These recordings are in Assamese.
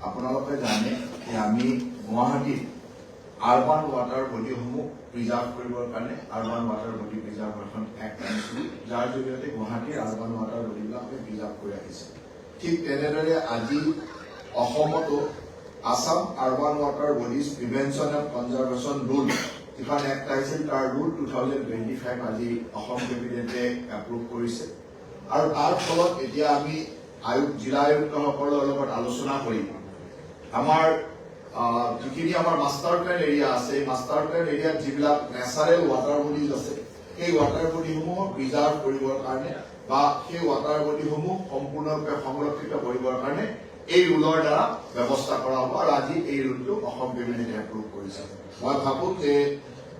আপোনালোকে জানে যে আমি গুৱাহাটীত আৰবান ৱাটাৰ বডিসমূহ প্ৰিজাৰ্ভ কৰিবৰ কাৰণে urban water body preservation act আনিছিলোঁ, যাৰ জৰিয়তে গুৱাহাটীৰ আৰবান ৱাটাৰ বডিবিলাক আমি প্ৰিজাৰ্ভ কৰি ৰাখিছে। ঠিক তেনেদৰে আজি অসমতো Assam urban water bodies prevention and conservation rule যিখন এক্ট আহিছিল তাৰ ৰুল 2025 আজি অসম কেবিনেটে এপ্ৰুভ কৰিছে। আৰু তাৰ ফলত এতিয়া আমি জিলা আয়ুক্তসকলৰ লগত আলোচনা কৰি আমাৰ যিখিনি আমাৰ মাষ্টাৰ প্লেন এৰিয়া আছে, এই মাষ্টাৰ প্লেন এৰিয়াত যিবিলাক নেচাৰেল ৱাটাৰ বডিজ আছে সেই ৱাটাৰ বডিসমূহ প্ৰিজাৰ্ভ কৰিবৰ কাৰণে বা সেই ৱাটাৰ বডিসমূহ সম্পূৰ্ণৰূপে সংৰক্ষিত কৰিবৰ কাৰণে এই ৰুলৰ দ্বাৰা ব্যৱস্থা কৰা হ'ব। আৰু আজি এই ৰুলটো অসম কেবিনেটে এপ্ৰুভ কৰিছে। মই ভাবোঁ যে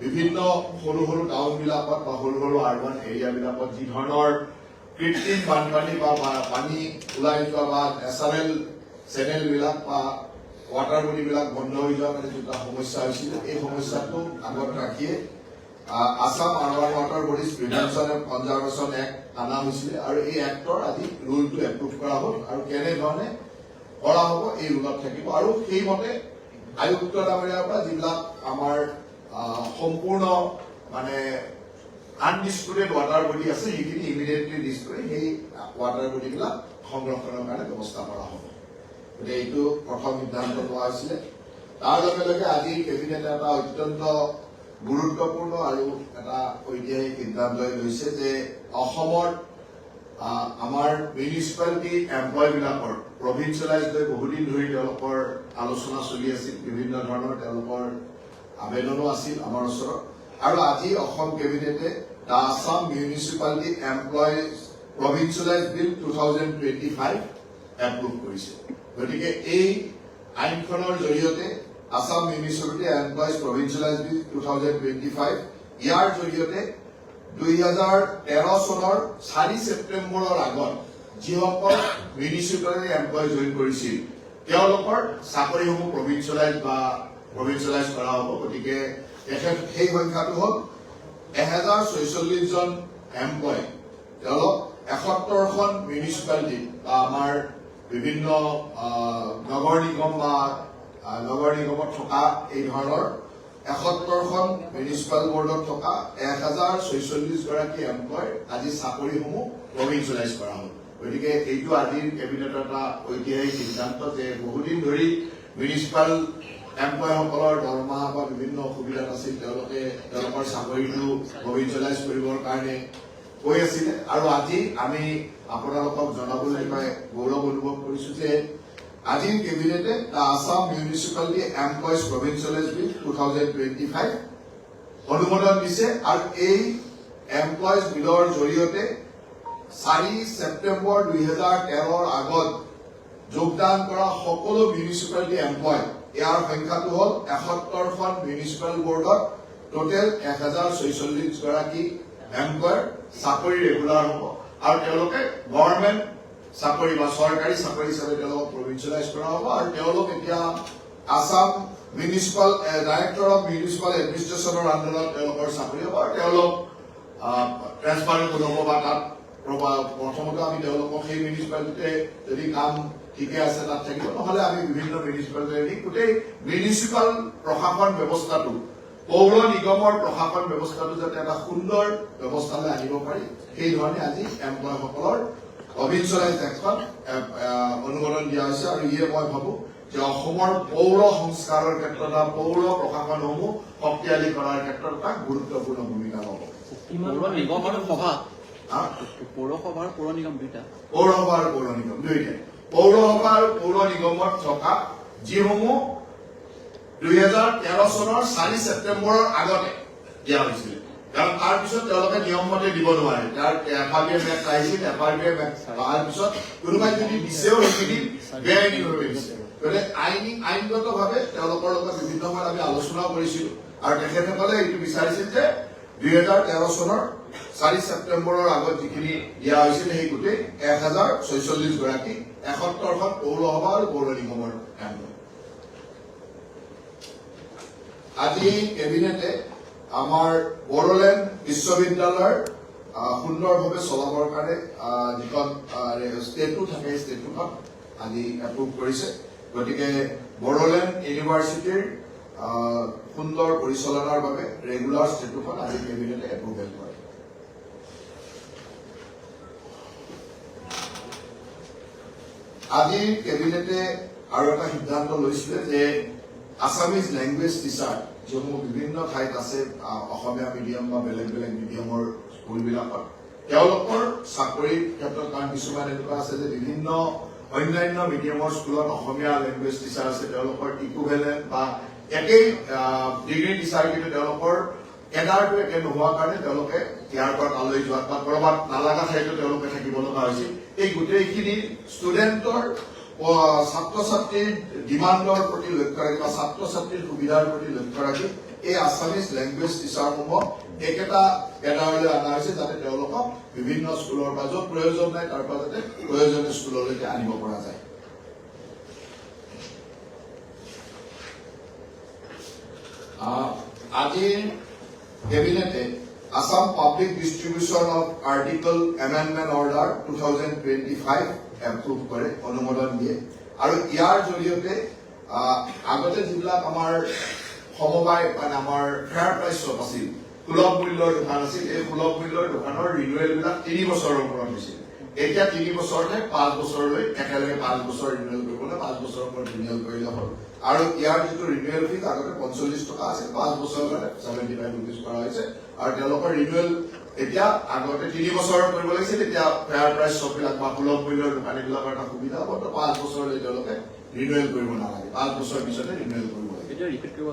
বিভিন্ন সৰু সৰু টাউনবিলাকত বা সৰু সৰু আৰবান এৰিয়াবিলাকত যি ধৰণৰ কৃত্ৰিম বানপানী বা পানী ওলাই যোৱা বা নেচাৰেল চেনেলবিলাক বা ৱাটাৰ বডিবিলাক বন্ধ হৈ যোৱাৰ কাৰণে যিটো সমস্যা হৈছিল, এই সমস্যাটো আগত ৰাখিয়ে Assam urban water bodies prevention and conservation act অনা হৈছিলে। আৰু এই এক্টৰ আজি ৰুলটো এপ্ৰুভ কৰা হ'ল আৰু কেনেধৰণে কৰা হ'ব এই ৰুলত থাকিব। আৰু সেইমতে আয়ুক্ত ডাঙৰীয়াৰ পৰা যিবিলাক আমাৰ সম্পূৰ্ণ মানে আনডিস্পুটেড ৱাটাৰ বডি আছে সেইখিনি ইমিডিয়েটলি লিষ্ট কৰি সেই ৱাটাৰ বডিবিলাক সংৰক্ষণৰ কাৰণে ব্যৱস্থা কৰা হ'ব। গতিকে এইটো প্ৰথম সিদ্ধান্ত লোৱা হৈছিলে। তাৰ লগে লগে আজি কেবিনেটে এটা অত্যন্ত গুৰুত্বপূৰ্ণ আৰু এটা ঐতিহাসিক সিদ্ধান্ত লৈছে যে অসমৰ আমাৰ মিউনিচিপালিটি এমপ্লয়বিলাকৰ প্ৰভিন্সিয়েলাইজ হৈ বহুদিন ধৰি তেওঁলোকৰ আলোচনা চলি আছিল, বিভিন্ন ধৰণৰ তেওঁলোকৰ আবেদনো আছিল আমাৰ ওচৰত। আৰু আজি অসম কেবিনেটে the Assam municipality employees provincialise bill 2025 approve কৰিছে। গতিকে এই আইনখনৰ জৰিয়তে Assam municipality employees provincialise bill 2025 ইয়াৰ জৰিয়তে 2013 চনৰ 4 ছেপ্টেম্বৰৰ আগত যিসকল মিউনিচিপালিটি এমপ্লয় জইন কৰিছিল তেওঁলোকৰ চাকৰিসমূহ প্ৰভিন্সিয়েলাইজ কৰা হ'ব। গতিকে সেই সংখ্যাটো হ'ল 1046 জন এমপ্লয়। তেওঁলোক 71খন মিউনিচিপালিটি বা আমাৰ বিভিন্ন নগৰ নিগম বা নগৰ নিগমত থকা এই ধৰণৰ 71খন মিউনিচিপাল বৰ্ডত থকা 1046 গৰাকী এমপ্লয় আজি চাকৰিসমূহ প্ৰভিন্সিয়েলাইজ কৰা হ'ল। গতিকে এইটো আজিৰ কেবিনেটৰ এটা ঐতিহাসিক সিদ্ধান্ত যে বহুদিন ধৰি মিউনিচিপাল এমপ্লয়সকলৰ দৰমহা বা বিভিন্ন অসুবিধাত আছিল, তেওঁলোকে তেওঁলোকৰ চাকৰিটো প্ৰভিন্সিয়েলাইজ কৰিবৰ কাৰণে কৈ আছিলে। আৰু আজি আমি আপোনালোকক জনাবলৈ পাই গৌৰৱ অনুভৱ কৰিছো যে আজিৰ কেবিনেটে the Assam municipality employees provincialise bill 2025 অনুমোদন দিছে। আৰু এই এমপ্লয়িজ বিলৰ জৰিয়তে 4 ছেপ্টেম্বৰ 2013 আগত যোগদান কৰা সকলো মিউনিচিপালিটি এমপ্লয়, ইয়াৰ সংখ্যাটো হ'ল 71খন মিউনিচিপাল বৰ্ডত টোটেল 1046 গৰাকী এমপ্লয়ৰ চাকৰি ৰেগুলাৰ হ'ব। আৰু তেওঁলোকে গভৰ্ণমেণ্ট চাকৰি বা চৰকাৰী চাকৰি হিচাপে তেওঁলোকক প্ৰভিন্সিয়েলাইজ কৰা হ'ব। আৰু তেওঁলোক এতিয়া Assam municipal director of municipal এডমিনিষ্ট্ৰেশ্যনৰ আণ্ডাৰত তেওঁলোকৰ চাকৰি হ'ব। আৰু তেওঁলোক ট্ৰেন্সফাৰ কৰিব বা তাত প্ৰথমতে আমি তেওঁলোকক সেই মিউনিচিপালিটিতে যদি কাম ঠিকে আছে তাত থাকিব, নহ'লে আমি বিভিন্ন মিউনিচিপালিটি গোটেই মিউনিচিপাল প্ৰশাসন ব্যৱস্থাটো পৌৰ নিগমৰ প্ৰশাসন ব্যৱস্থাটো যাতে এটা সুন্দৰ ব্যৱস্থালৈ আনিব পাৰি সেই ধৰণে আজি এমপ্লয়সকলৰ প্ৰভিন্সিয়েলাইজ এক্টখন অনুমোদন দিয়া হৈছে। আৰু ইয়ে মই ভাবো যে অসমৰ পৌৰ সংস্কাৰৰ ক্ষেত্ৰত বা পৌৰ প্ৰশাসনসমূহ শক্তিশালী কৰাৰ ক্ষেত্ৰত এটা গুৰুত্বপূৰ্ণ ভূমিকা ল'ব। পৌৰসভাৰ পৌৰ নিগম দুইটা, পৌৰসভাৰ পৌৰ নিগম দুইটাই। পৌৰসভাৰ পৌৰ নিগমত থকা যিসমূহ 2013 চনৰ 4 ছেপ্টেম্বৰৰ আগতে দিয়া হৈছিল, কাৰণ তাৰ পিছত তেওঁলোকে নিয়মমতে দিব নোৱাৰে। তাৰ FRBM এক্ট আহিছিল, FRBM এক্ট অহাৰ পিছত কোনোবাই যদি দিছেও সেইখিনি বেআইনীভাৱে দিছে। গতিকে আইনগতভাৱে তেওঁলোকৰ লগত বিভিন্ন সময়ত আমি আলোচনাও কৰিছিলো। আৰু তেখেতসকলে এইটো বিচাৰিছিল যে 2013 চনৰ 4 ছেপ্টেম্বৰৰ আগত যিখিনি দিয়া হৈছিল সেই গোটেই 1046 গৰাকী 71খন পৌৰসভা আৰু পৌৰ নিগমৰ এমপ্লয়। আজি কেবিনেটে আমাৰ বড়োলেণ্ড বিশ্ববিদ্যালয়ৰ সুন্দৰভাৱে চলাবৰ কাৰণে যিখন ষ্টেটু থাকে ষ্টেটুখন আজি এপ্ৰুভ কৰিছে। গতিকে বড়োলেণ্ড ইউনিভাৰ্চিটিৰ সুন্দৰ পৰিচালনাৰ বাবে ৰেগুলাৰ ষ্টেটুখন আজি কেবিনেটে এপ্ৰুভেল কৰে। আজি কেবিনেটে আৰু এটা সিদ্ধান্ত লৈছিলে যে আছামিজ লেংগুৱেজ টিচাৰ যিসমূহ বিভিন্ন ঠাইত আছে অসমীয়া মিডিয়াম বা বেলেগ বেলেগ মিডিয়ামৰ স্কুলবিলাকত তেওঁলোকৰ চাকৰিৰ ক্ষেত্ৰত কাৰণ কিছুমান এনেকুৱা আছে যে বিভিন্ন অন্যান্য মিডিয়ামৰ স্কুলত অসমীয়া লেংগুৱেজ টিচাৰ আছে তেওঁলোকৰ ইকুইভেলেণ্ট বা একেই ডিগ্ৰী টিচাৰ কিন্তু তেওঁলোকৰ কেডাৰটো একে নোহোৱাৰ কাৰণে তেওঁলোকে ইয়াৰ পৰা তালৈ যোৱাত বা কৰবাত নালাগা ঠাইতো তেওঁলোকে থাকিব লগা হৈছিল। এই গোটেইখিনি ষ্টুডেণ্টৰ ছাত্ৰ ছাত্ৰীৰ ডিমাণ্ডৰ প্ৰতি লক্ষ্য ৰাখি বা ছাত্ৰ ছাত্ৰীৰ সুবিধাৰ প্ৰতি লক্ষ্য ৰাখি এই আছামিজ লেংগুৱেজ টিচাৰসমূহক একেটা কেডাৰলৈ অনা হৈছে যাতে তেওঁলোকক বিভিন্ন স্কুলৰ পৰা য'ত প্ৰয়োজন নাই তাৰ পৰা যাতে প্ৰয়োজনীয় স্কুললৈকে আনিব পৰা যায়। আজিৰ কেবিনেটে Assam public distribution of article amendment order 2025 approve কৰে অনুমোদন দিয়ে আৰু ইয়াৰ জৰিয়তে আগতে যিবিলাক আমাৰ সমবায় মানে আমাৰ ফেয়াৰ প্ৰাইচ শ্বপ আছিল সুলভ মূল্যৰ দোকান আছিল এই সুলভ মূল্যৰ দোকানৰ ৰিনুৱেল বিলাক 3 বছৰৰ ওপৰত হৈছিল। এতিয়া 3 বছৰতে 5 বছৰলৈ একেলগে 5 বছৰ ৰিনুৱেল কৰিবলৈ 5 বছৰৰ ওপৰত ৰিনুৱেল কৰিলে হ'ল আৰু ইয়াৰ যিটো ৰিনুৱেল ফিজ আগতে 45 টকা আছিল 5 বছৰৰ কাৰণে 75 ৰুপিজ কৰা হৈছে আৰু তেওঁলোকৰ ৰিনুৱেল এতিয়া আগতে 3 বছৰৰ কৰিব লাগিছিল এতিয়া ফেয়াৰ প্ৰাইচ শ্বপ বিলাক বা সুলভ মূল্যৰ দোকানীবিলাকৰ এটা সুবিধা হ'ব 5 বছৰলৈ তেওঁলোকে ৰিনুৱেল কৰিব নালাগে 5 বছৰৰ পিছতে ৰিনুৱেল কৰিব লাগে। এতিয়া ৰিপিট কৰিব